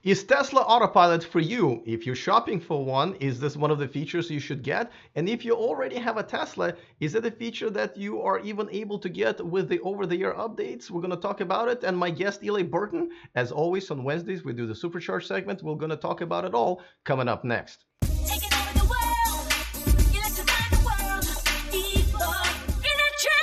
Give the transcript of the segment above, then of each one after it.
Is Tesla Autopilot for you? If you're shopping for one, is this one of the features you should get? And if you already have a Tesla, is it a feature that you are even able to get with the over-the-air updates? We're going to talk about it. And my guest, Eli Burton, as always on Wednesdays, we do the Supercharged segment. We're going to talk about it all coming up next. Taking over the world, electrifying the world, E4 Electric!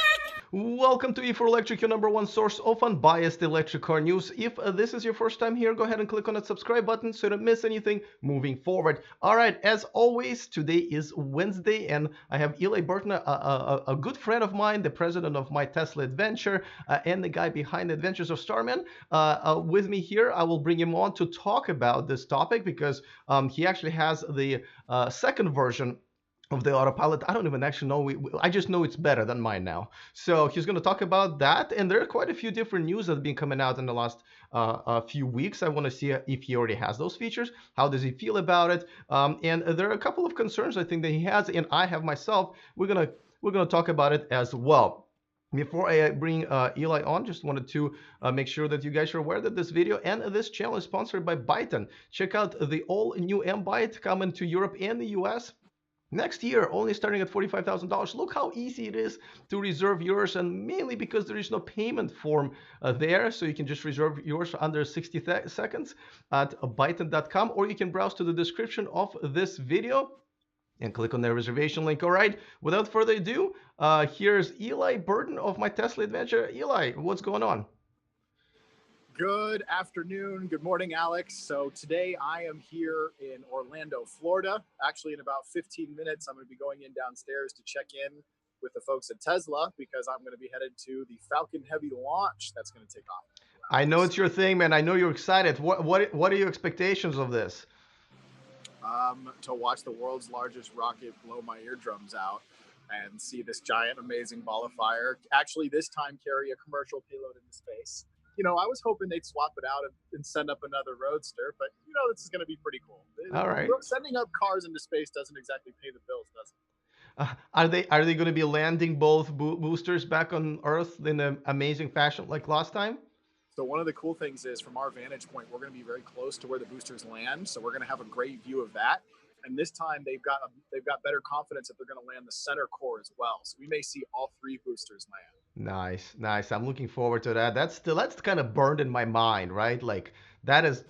Welcome to E4 Electric, your number one source of unbiased electric car news. If this is your first time here, go ahead and click on that subscribe button so you don't miss anything moving forward. All right, as always, today is Wednesday, and I have Eli Burton, a good friend of mine, the president of my Tesla Adventure, and the guy behind the Adventures of Starman, with me here. I will bring him on to talk about this topic because he actually has the second version of the autopilot. I don't even actually know. I just know it's better than mine now. So he's going to talk about that. And there are quite a few different news that have been coming out in the last few weeks. I want to see if he already has those features. How does he feel about it? And there are a couple of concerns I think that he has, and I have myself. We're gonna talk about it as well. Before I bring Eli on, just wanted to make sure that you guys are aware that this video and this channel is sponsored by Byton. Check out the all-new M-Byte coming to Europe and the US next year, only starting at $45,000. Look how easy it is to reserve yours, and mainly because there is no payment form there, so you can just reserve yours under 60 seconds at byton.com, or you can browse to the description of this video and click on the reservation link. All right, without further ado, here's Eli Burton of my Tesla Adventure. Eli, what's going on? Good afternoon. Good morning, Alex. So today I am here in Orlando, Florida. Actually, in about 15 minutes, I'm going to be going in downstairs to check in with the folks at Tesla because I'm going to be headed to the Falcon Heavy launch that's going to take off. I know it's your thing, man. I know you're excited. What are your expectations of this? To watch the world's largest rocket blow my eardrums out and see this giant, amazing ball of fire. Actually, this time carry a commercial payload into space. You know, I was hoping they'd swap it out and send up another roadster, but you know, this is going to be pretty cool. All right. Sending up cars into space doesn't exactly pay the bills, does it? Are they going to be landing both boosters back on Earth in an amazing fashion like last time? So one of the cool things is, from our vantage point, we're going to be very close to where the boosters land, so we're going to have a great view of that. And this time they've got better confidence that they're going to land the center core as well. So we may see all three boosters land. Nice. I'm looking forward to that. That's kind of burned in my mind, right? Like that's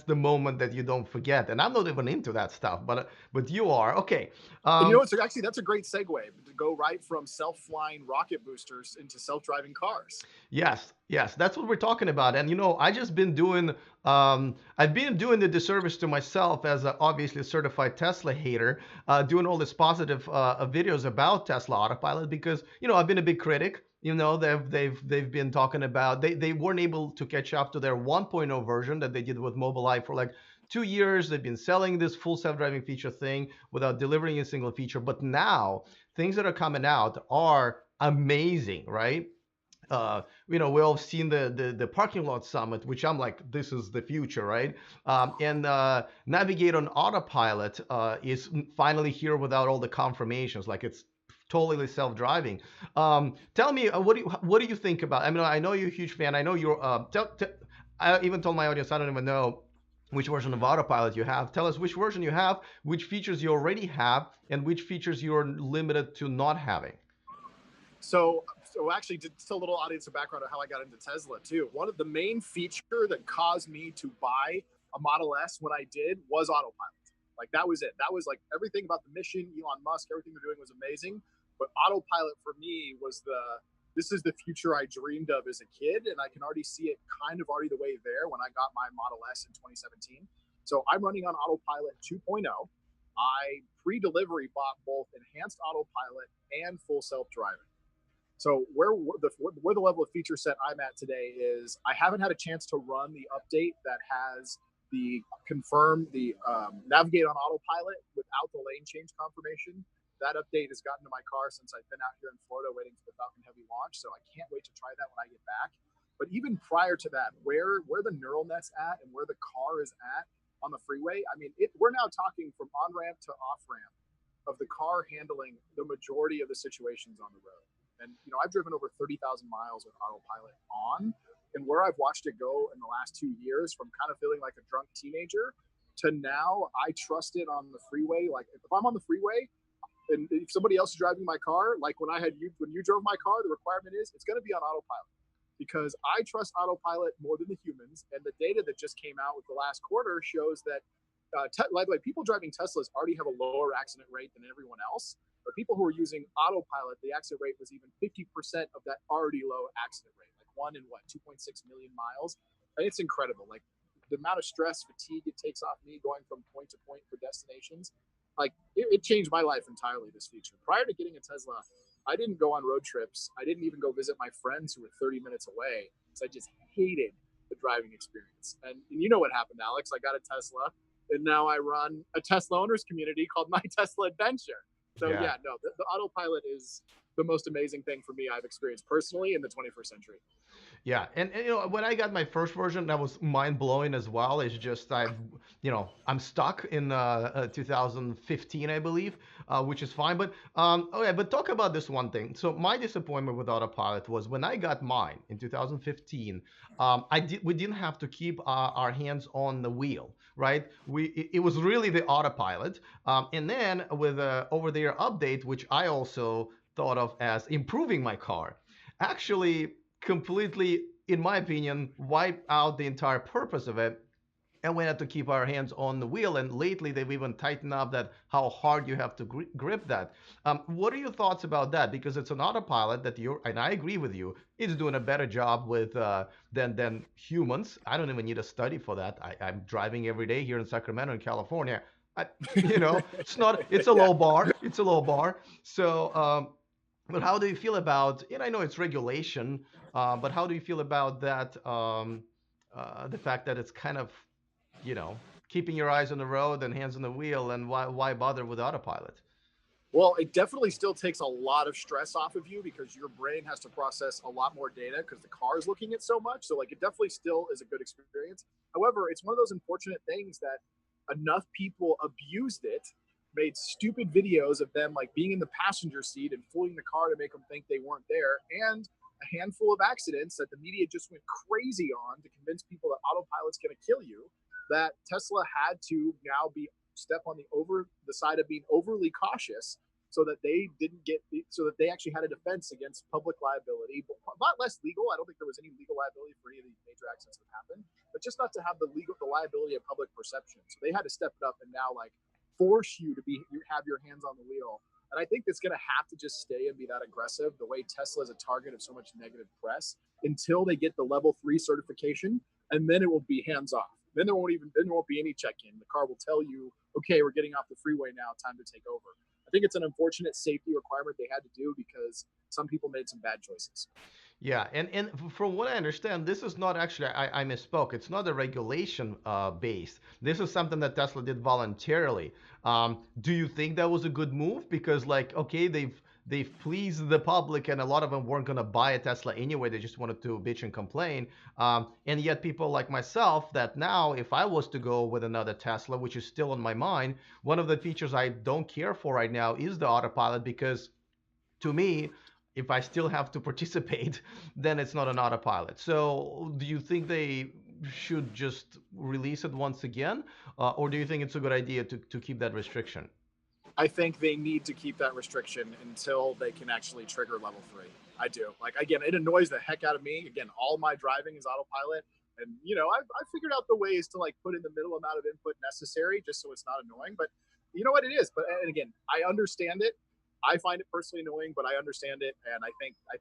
the moment that you don't forget. And I'm not even into that stuff, but you are. Okay. And you know, actually that's a great segue to go right from self-flying rocket boosters into self-driving cars. Yes, that's what we're talking about. And you know, I've been doing the disservice to myself as a obviously certified Tesla hater, doing all these positive videos about Tesla Autopilot because you know I've been a big critic. You know, they've been talking about they weren't able to catch up to their 1.0 version that they did with Mobileye for like 2 years. They've been selling this full self-driving feature thing without delivering a single feature. But now things that are coming out are amazing, right? You know, we all seen the parking lot summit, which I'm like, this is the future, right? And Navigate on Autopilot is finally here without all the confirmations, like it's totally self-driving. Tell me, what do you think about? I mean, I know you're a huge fan. I know you're. I even told my audience I don't even know which version of Autopilot you have. Tell us which version you have, which features you already have, and which features you're limited to not having. So actually, just a little audience background of how I got into Tesla too. One of the main feature that caused me to buy a Model S when I did was Autopilot. Like that was it. That was like everything about the mission, Elon Musk, everything they're doing was amazing. But Autopilot for me was this is the future I dreamed of as a kid, and I can already see it kind of already the way there when I got my Model S in 2017. So I'm running on Autopilot 2.0. I pre-delivery bought both enhanced Autopilot and full self-driving. So where the level of feature set I'm at today is I haven't had a chance to run the update that has the Navigate on Autopilot without the lane change confirmation. That update has gotten to my car since I've been out here in Florida waiting for the Falcon Heavy launch, so I can't wait to try that when I get back. But even prior to that, where the neural net's at and where the car is at on the freeway, I mean, we're now talking from on-ramp to off-ramp of the car handling the majority of the situations on the road. And, you know, I've driven over 30,000 miles with Autopilot on, and where I've watched it go in the last 2 years, from kind of feeling like a drunk teenager to now I trust it on the freeway. Like if I'm on the freeway and if somebody else is driving my car, like when you drove my car, the requirement is it's going to be on autopilot because I trust autopilot more than the humans. And the data that just came out with the last quarter shows that like people driving Teslas already have a lower accident rate than everyone else. But people who are using autopilot, the accident rate was even 50% of that already low accident rate, like one in 2.6 million miles. And it's incredible. Like the amount of stress, fatigue it takes off me going from point to point for destinations. Like it changed my life entirely, this feature. Prior to getting a Tesla, I didn't go on road trips. I didn't even go visit my friends who were 30 minutes away because I just hated the driving experience. And you know what happened, Alex? I got a Tesla, and now I run a Tesla owners community called My Tesla Adventure. So yeah, no, the autopilot is the most amazing thing for me I've experienced personally in the 21st century. Yeah, and when I got my first version, that was mind blowing as well. It's just I'm stuck in 2015, I believe, which is fine. But okay, but talk about this one thing. So my disappointment with Autopilot was when I got mine in 2015. We didn't have to keep our hands on the wheel, right? It was really the Autopilot, and then with a over-the-air update, which I also thought of as improving my car, actually completely, in my opinion, wipe out the entire purpose of it. And we had to keep our hands on the wheel. And lately, they've even tightened up that how hard you have to grip that. What are your thoughts about that? Because it's an autopilot that and I agree with you, it's doing a better job with than humans. I don't even need a study for that. I'm driving every day here in Sacramento, in California. I, it's not. It's a Yeah. low bar. It's a low bar. So. But how do you feel about, and I know it's regulation, but how do you feel about that, the fact that it's kind of, you know, keeping your eyes on the road and hands on the wheel, and why bother with autopilot? Well, it definitely still takes a lot of stress off of you because your brain has to process a lot more data because the car is looking at so much. So, like, it definitely still is a good experience. However, it's one of those unfortunate things that enough people abused it, made stupid videos of them like being in the passenger seat and fooling the car to make them think they weren't there, and a handful of accidents that the media just went crazy on to convince people that autopilot's going to kill you. That Tesla had to now be step on the side of being overly cautious so that they didn't get so that they actually had a defense against public liability, but a lot less legal. I don't think there was any legal liability for any of these major accidents that happened, but just not to have the liability of public perception. So they had to step it up and now like force you to have your hands on the wheel. And I think it's going to have to just stay and be that aggressive the way Tesla is a target of so much negative press until they get the level 3 certification, and then it will be hands off. Then there won't be any check-in. The car will tell you, okay, we're getting off the freeway now, time to take over. I think it's an unfortunate safety requirement they had to do because some people made some bad choices. Yeah, and from what I understand, this is not actually, I misspoke. It's not a regulation based. This is something that Tesla did voluntarily. Do you think that was a good move? Because like, okay, they've pleased the public, and a lot of them weren't gonna buy a Tesla anyway. They just wanted to bitch and complain. And yet people like myself, that now if I was to go with another Tesla, which is still on my mind, one of the features I don't care for right now is the autopilot, because to me, if I still have to participate, then it's not an autopilot. So, do you think they should just release it once again, or do you think it's a good idea to keep that restriction? I think they need to keep that restriction until they can actually trigger level 3. I do. Like, again, it annoys the heck out of me. Again, all my driving is autopilot. And, I've figured out the ways to like put in the middle amount of input necessary just so it's not annoying. But you know what it is. But and again, I understand it. I find it personally annoying, but I understand it. And I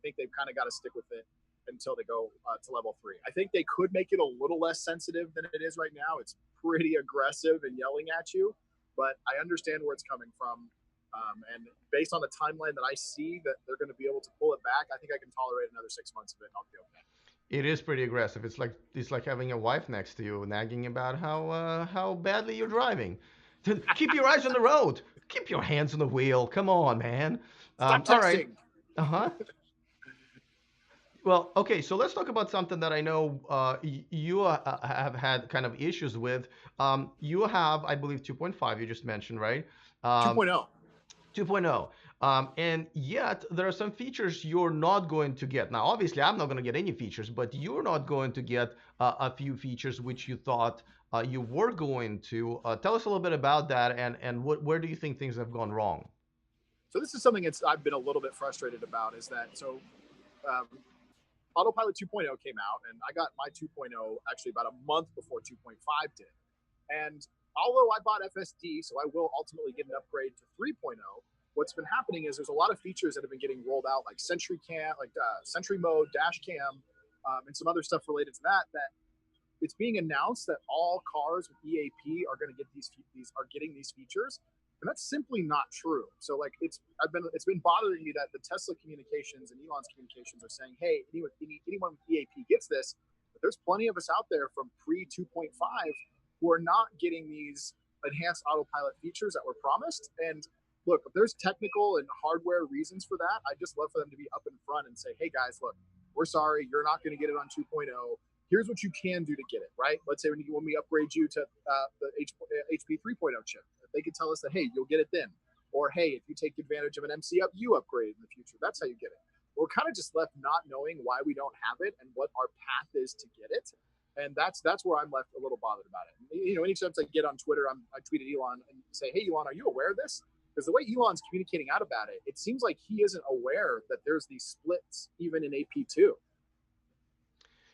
think they've kind of got to stick with it until they go to level 3. I think they could make it a little less sensitive than it is right now. It's pretty aggressive and yelling at you, but I understand where it's coming from. And based on the timeline that I see that they're going to be able to pull it back, I think I can tolerate another 6 months of it and I'll be okay. It is pretty aggressive. It's like having a wife next to you nagging about how badly you're driving. Keep your eyes on the road. Keep your hands on the wheel. Come on, man. Stop All right. texting. Uh huh. Well, okay, so let's talk about something that I know you have had kind of issues with. You have, I believe, 2.5, you just mentioned, right? Um, 2.0. 2.0. And yet there are some features you're not going to get. Now, obviously, I'm not going to get any features, but you're not going to get a few features which you thought you were going to. Tell us a little bit about that, and where do you think things have gone wrong? So this is something I've been a little bit frustrated about is that um, Autopilot 2.0 came out, and I got my 2.0 actually about a month before 2.5 did. And although I bought FSD, so I will ultimately get an upgrade to 3.0, what's been happening is there's a lot of features that have been getting rolled out, like Sentry Cam, like Sentry Mode, Dash Cam, and some other stuff related to that. That it's being announced that all cars with EAP are going to get are getting these features, and that's simply not true. So like it's been bothering me that the Tesla communications and Elon's communications are saying, hey, anyone with EAP gets this, but there's plenty of us out there from pre 2.5 who are not getting these enhanced autopilot features that were promised. And look, if there's technical and hardware reasons for that, I just love for them to be up in front and say, hey guys, look, we're sorry, you're not going to get it on 2.0. Here's what you can do to get it, right? Let's say when we upgrade you to the HP 3.0 chip, they could tell us that, hey, you'll get it then. Or, hey, if you take advantage of an MCU upgrade in the future, that's how you get it. We're kind of just left not knowing why we don't have it and what our path is to get it. And that's where I'm left a little bothered about it. You know, anytime I get on Twitter, I tweeted Elon and say, hey, Elon, are you aware of this? Because the way Elon's communicating out about it, it seems like he isn't aware that there's these splits even in AP2.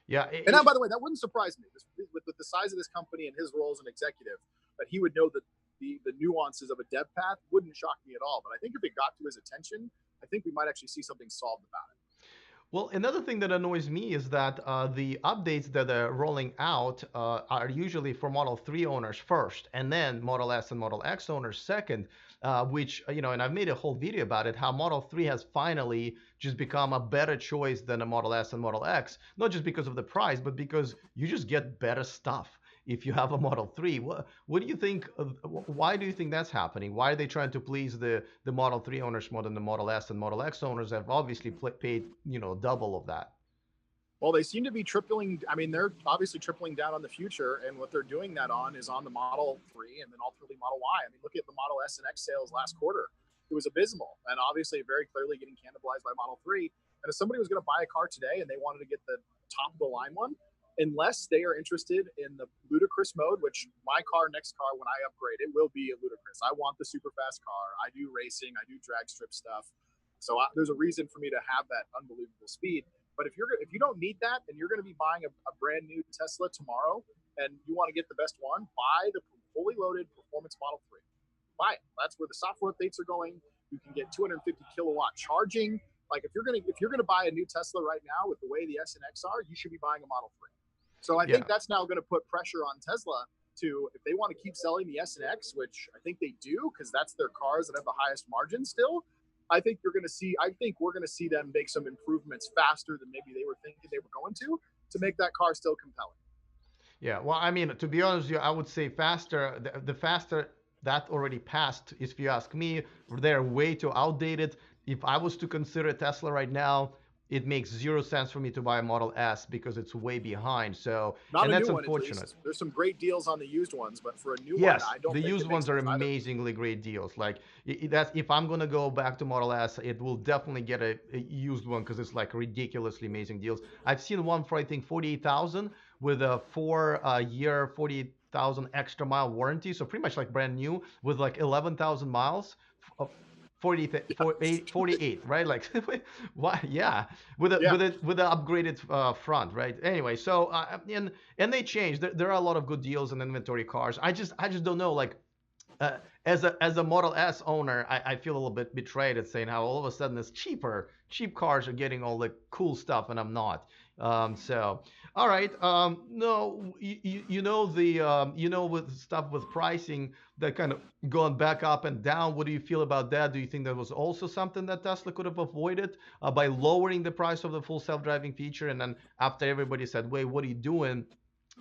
Yeah. And now, by the way, that wouldn't surprise me. With the size of this company and his role as an executive, that he would know that the nuances of a dev path wouldn't shock me at all. But I think if it got to his attention, I think we might actually see something solved about it. Well, another thing that annoys me is that the updates that are rolling out are usually for Model 3 owners first, and then Model S and Model X owners second, which, and I've made a whole video about it, how Model 3 has finally just become a better choice than a Model S and Model X, not just because of the price, but because you just get better stuff if you have a Model 3. What do you think? Why do you think that's happening? Why are they trying to please the Model 3 owners more than the Model S and Model X owners have obviously paid, double of that? Well, they seem to be tripling. I mean, they're obviously tripling down on the future, and what they're doing that on is on the Model 3 and then ultimately Model Y. I mean, look at the Model S and X sales last quarter. It was abysmal, and obviously very clearly getting cannibalized by Model 3. And if somebody was going to buy a car today and they wanted to get the top of the line one, unless they are interested in the ludicrous mode, which my next car, when I upgrade, it will be a ludicrous. I want the super fast car. I do racing. I do drag strip stuff. So there's a reason for me to have that unbelievable speed. But if you don't need that and you're going to be buying a brand new Tesla tomorrow and you want to get the best one, buy the fully loaded performance Model 3. Buy it. That's where the software updates are going. You can get 250 kilowatt charging. Like if you're gonna buy a new Tesla right now with the way the S and X are, you should be buying a Model 3. So I think that's now going to put pressure on Tesla to, if they want to keep selling the S and X, which I think they do because that's their cars that have the highest margin still. I think we're going to see them make some improvements faster than maybe they were thinking they were going to make that car still compelling. Yeah, well, I mean, to be honest with you, I would say faster. The faster that already passed, if you ask me. They're way too outdated. If I was to consider Tesla right now, it makes zero sense for me to buy a Model S because it's way behind. So, and that's unfortunate. There's some great deals on the used ones, but for a new Yes, one, I don't the think used it makes ones are sense either. amazingly great deals. Like that's if I'm gonna go back to Model S, it will definitely get a used one because it's like ridiculously amazing deals. I've seen one for I think 48,000 with a 4 year 48,000 extra mile warranty, so pretty much like brand new with like 11,000 miles. 48, right? Like, why? Yeah, with the upgraded front, right? Anyway, so and they changed. There are a lot of good deals in inventory cars. I just don't know. Like, as a Model S owner, I feel a little bit betrayed at saying how all of a sudden this cheap cars are getting all the cool stuff and I'm not. So all right, no, with stuff with pricing that kind of going back up and down. What do you feel about that? Do you think that was also something that Tesla could have avoided by lowering the price of the full self-driving feature, and then after everybody said, "Wait, what are you doing?"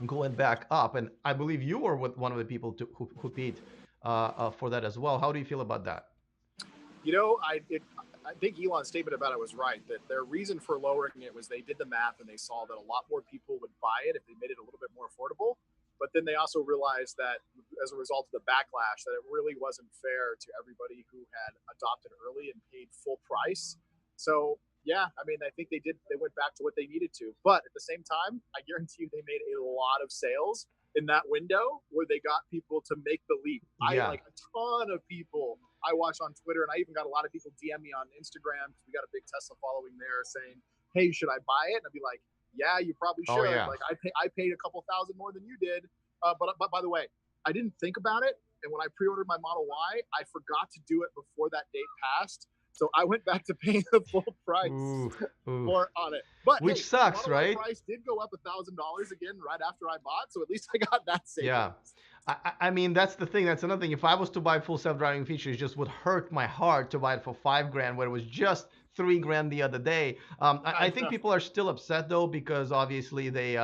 going back up? And I believe you were one of the people who paid for that as well. How do you feel about that? You know, I think Elon's statement about it was right, that their reason for lowering it was they did the math and they saw that a lot more people would buy it if they made it a little bit more affordable. But then they also realized that as a result of the backlash that it really wasn't fair to everybody who had adopted early and paid full price. So yeah, I mean, I think they went back to what they needed to, but at the same time, I guarantee you they made a lot of sales in that window where they got people to make the leap. I Yeah. like a ton of people I watch on Twitter, and I even got a lot of people DM me on Instagram because we got a big Tesla following there saying, "Hey, should I buy it?" And I'd be like, "Yeah, you probably Oh should. yeah. Like, I paid a couple thousand more than you did, but by the way, I didn't think about it, and when I pre-ordered my Model Y, I forgot to do it before that date passed, so I went back to paying the full price Ooh, ooh. more on it. But Which hey, the sucks, Model Y right? price did go up $1,000 again right after I bought, so at least I got that Yeah. savings. I mean, that's the thing. That's another thing. If I was to buy full self-driving features, it just would hurt my heart to buy it for 5 grand, where it was just 3 grand the other day. I I think know. people are still upset though because obviously they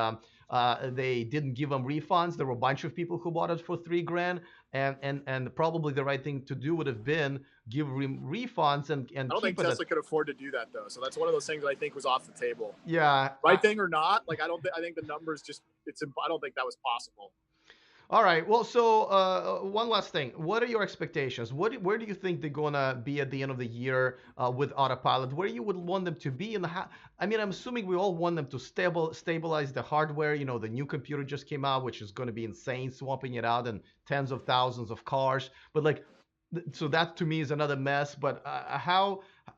didn't give them refunds. There were a bunch of people who bought it for 3 grand, and probably the right thing to do would have been give refunds I and don't think keep it at Tesla could afford to do that though, so that's one of those things that I think was off the table. yeah. Right thing or not, like I think the numbers just I don't think that was possible. All right. Well, so one last thing. What are your expectations? Where do you think they're gonna be at the end of the year with Autopilot? Where you would want them to be? And I mean, I'm assuming we all want them to stabilize the hardware. You know, the new computer just came out, which is going to be insane, swapping it out in tens of thousands of cars. But like, so that to me is another mess. But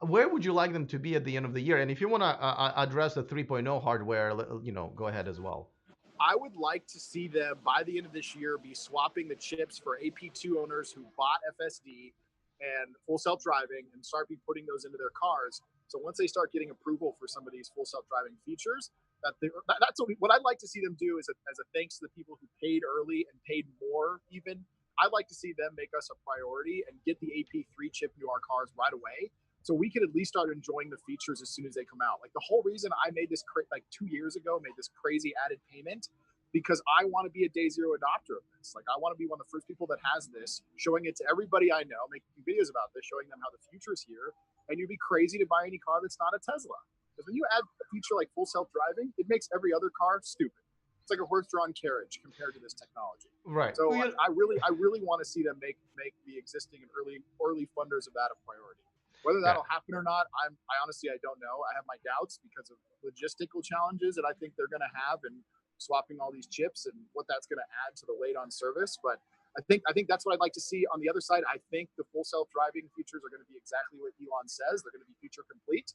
where would you like them to be at the end of the year? And if you want to address the 3.0 hardware, you know, go ahead as well. I would like to see them by the end of this year be swapping the chips for AP2 owners who bought FSD and full self-driving and start be putting those into their cars. So once they start getting approval for some of these full self-driving features, that's what I'd like to see them do as a thanks to the people who paid early and paid more even. I'd like to see them make us a priority and get the AP3 chip into our cars right away so we could at least start enjoying the features as soon as they come out. Like the whole reason I made this like 2 years ago, made this crazy added payment because I want to be a day zero adopter of this. Like I want to be one of the first people that has this, showing it to everybody I know, making videos about this, showing them how the future is here. And you'd be crazy to buy any car that's not a Tesla. Because when you add a feature like full self-driving, it makes every other car stupid. It's like a horse-drawn carriage compared to this technology. Right. So I really want to see them make the existing and early funders of that a priority. Whether that'll happen or not, I honestly don't know. I have my doubts because of logistical challenges that I think they're going to have and swapping all these chips and what that's going to add to the late on service. But I think that's what I'd like to see. On the other side, I think the full self-driving features are going to be exactly what Elon says. They're going to be feature complete.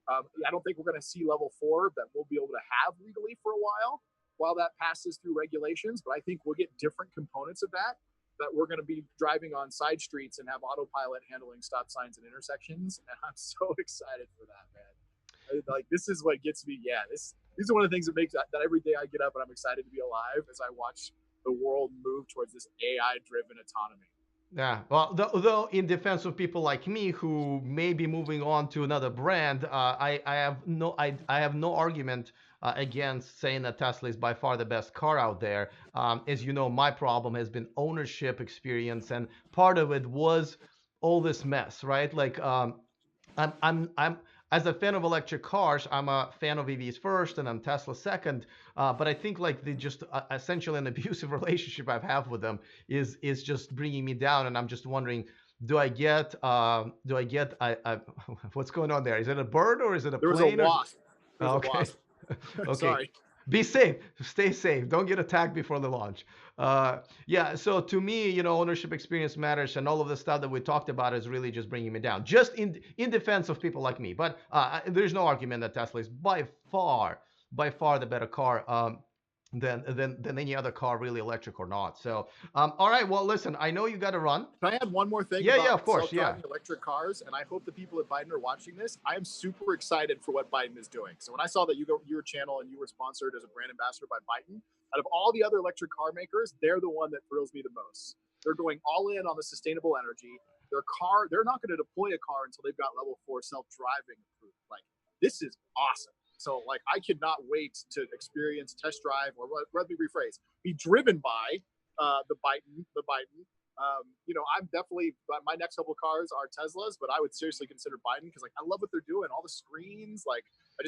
I don't think we're going to see level 4 that we'll be able to have legally for a while that passes through regulations. But I think we'll get different components of that we're going to be driving on side streets and have autopilot handling stop signs and intersections. And I'm so excited for that, man. Like, this is what gets me. Yeah, these are one of the things that makes that every day I get up and I'm excited to be alive as I watch the world move towards this AI-driven autonomy. Yeah, well, though, in defense of people like me who may be moving on to another brand, I have no argument against saying that Tesla is by far the best car out there. As you know, my problem has been ownership experience, and part of it was all this mess, right? Like, I'm as a fan of electric cars, I'm a fan of EVs first, and I'm Tesla second. But I think like the just essentially an abusive relationship I have with them is just bringing me down, and I'm just wondering, what's going on there? Is it a bird or is it a There was a plane? wasp. There's Okay. a wasp. Okay. Sorry. Be safe. Stay safe. Don't get attacked before the launch. Yeah. So to me, you know, ownership experience matters, and all of the stuff that we talked about is really just bringing me down. Just in defense of people like me. But there's no argument that Tesla is by far the better car. Than any other car, really, electric or not. So, all right. Well, listen, I know you got to run. Can I add one more thing? Yeah, about yeah, of course, self-driving electric cars, and I hope the people at Biden are watching this. I am super excited for what Biden is doing. So when I saw that your channel and you were sponsored as a brand ambassador by Biden, out of all the other electric car makers, they're the one that thrills me the most. They're going all in on the sustainable energy. They're not going to deploy a car until they've got level 4 self-driving approved. Like, this is awesome. So, like, I could not wait to experience, test drive, or let me rephrase, be driven by the Biden. You know, I'm definitely, my next couple of cars are Teslas, but I would seriously consider Biden because, like, I love what they're doing. All the screens, like,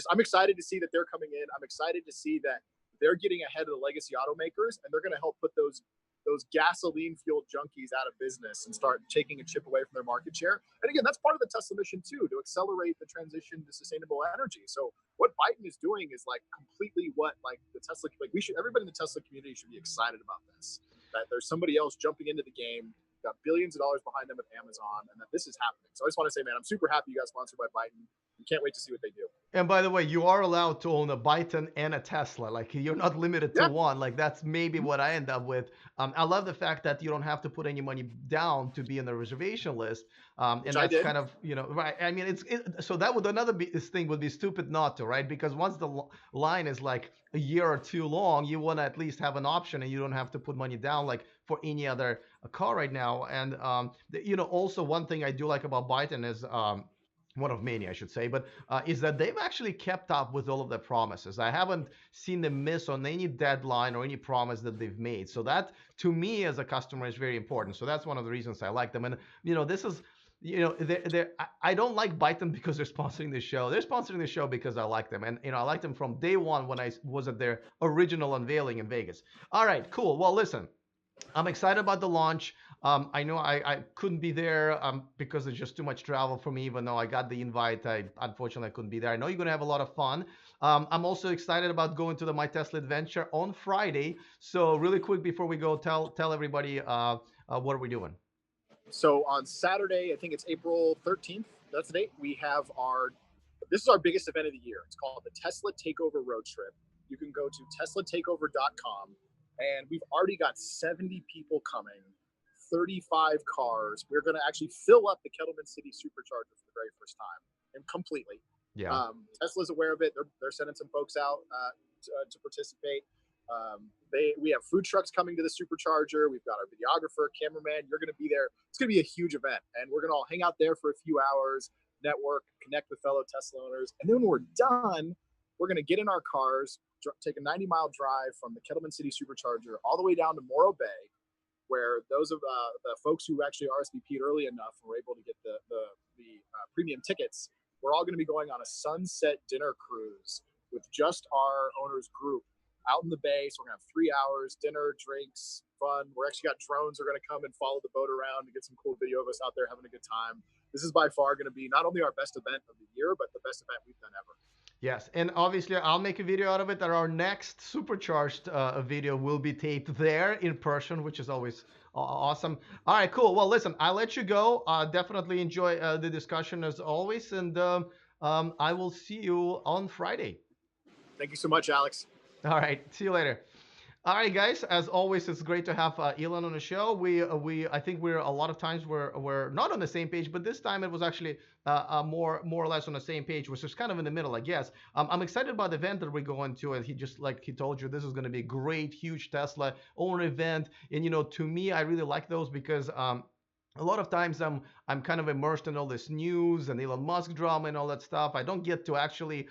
I'm excited to see that they're coming in. I'm excited to see that they're getting ahead of the legacy automakers, and they're going to help put those those gasoline fueled junkies out of business and start taking a chip away from their market share. And again, that's part of the Tesla mission too, to accelerate the transition to sustainable energy. So what Biden is doing is like completely what like the Tesla, like we should, everybody in the Tesla community should be excited about this, that there's somebody else jumping into the game, got billions of dollars behind them with Amazon, and that this is happening. So I just want to say, man, I'm super happy you got sponsored by Biden. We can't wait to see what they do. And by the way, you are allowed to own a Byton and a Tesla. Like you're not limited to Yeah. one. Like that's maybe what I end up with. I love the fact that you don't have to put any money down to be in the reservation list. And Which I that's did. kind of, right. I mean, so that would another this thing would be stupid not to, right? Because once the line is like a year or two long, you want to at least have an option, and you don't have to put money down like for any other car right now. And also one thing I do like about Byton is one of many, I should say, but is that they've actually kept up with all of their promises. I haven't seen them miss on any deadline or any promise that they've made. So that, to me, as a customer, is very important. So that's one of the reasons I like them. And this is, I don't like Byton because they're sponsoring the show. They're sponsoring the show because I like them, and I like them from day one when I was at their original unveiling in Vegas. All right, cool. Well, listen. I'm excited about the launch. I know I couldn't be there because it's just too much travel for me, even though I got the invite. Unfortunately, I couldn't be there. I know you're going to have a lot of fun. I'm also excited about going to the My Tesla Adventure on Friday. So really quick before we go, tell everybody what are we doing? So on Saturday, I think it's April 13th. That's the date. This is our biggest event of the year. It's called the Tesla Takeover Road Trip. You can go to teslatakeover.com. And we've already got 70 people coming, 35 cars. We're going to actually fill up the Kettleman City Supercharger for the very first time, and completely. Yeah. Tesla's aware of it. They're sending some folks out to participate. We have food trucks coming to the Supercharger. We've got our videographer, cameraman. You're going to be there. It's going to be a huge event, and we're going to all hang out there for a few hours, network, connect with fellow Tesla owners, and then when we're done, we're going to get in our cars, take a 90-mile drive from the Kettleman City Supercharger all the way down to Morro Bay, where those of the folks who actually RSVP'd early enough were able to get the premium tickets. We're all going to be going on a sunset dinner cruise with just our owners group out in the bay. So we're going to have 3 hours, dinner, drinks, fun. We're actually got drones that are going to come and follow the boat around to get some cool video of us out there having a good time. This is by far going to be not only our best event of the year, but the best event we've done ever. Yes, and obviously I'll make a video out of it. That our next Supercharged video will be taped there in person, which is always awesome. All right, cool. Well, listen, I'll let you go. Definitely enjoy the discussion as always, and I will see you on Friday. Thank you so much, Alex. All right, see you later. All right, guys. As always, it's great to have Elon on the show. I think we're a lot of times we're not on the same page, but this time it was actually more or less on the same page, which is kind of in the middle, I guess. I'm excited about the event that we're going to, and he told you, this is going to be a great, huge Tesla owner event. And to me, I really like those because a lot of times I'm kind of immersed in all this news and Elon Musk drama and all that stuff. I don't get to actually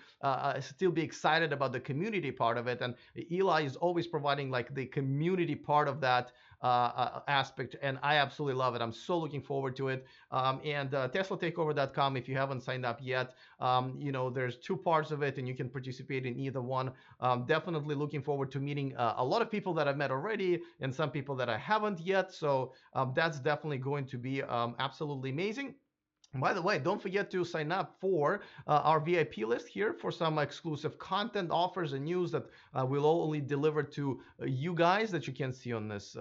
still be excited about the community part of it. And Eli is always providing like the community part of that aspect, and I absolutely love it. I'm so looking forward to it. And TeslaTakeover.com, if you haven't signed up yet, there's 2 parts of it, and you can participate in either one. Definitely looking forward to meeting a lot of people that I've met already, and some people that I haven't yet. So that's definitely going to be absolutely amazing. By the way, don't forget to sign up for our VIP list here for some exclusive content, offers, and news that we'll only deliver to you guys that you can see on this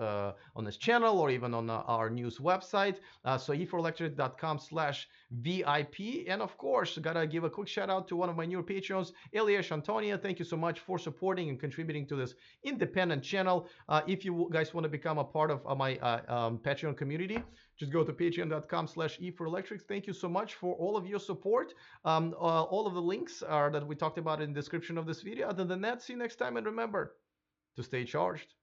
channel or even on our news website. So e4electric.com/VIP. And of course, gotta give a quick shout out to one of my newer patrons, Elias Antonia. Thank you so much for supporting and contributing to this independent channel. If you guys want to become a part of my Patreon community, just go to patreon.com/e4electric. Thank you so much for all of your support. All of the links are that we talked about in the description of this video. Other than that, see you next time, and remember to stay charged.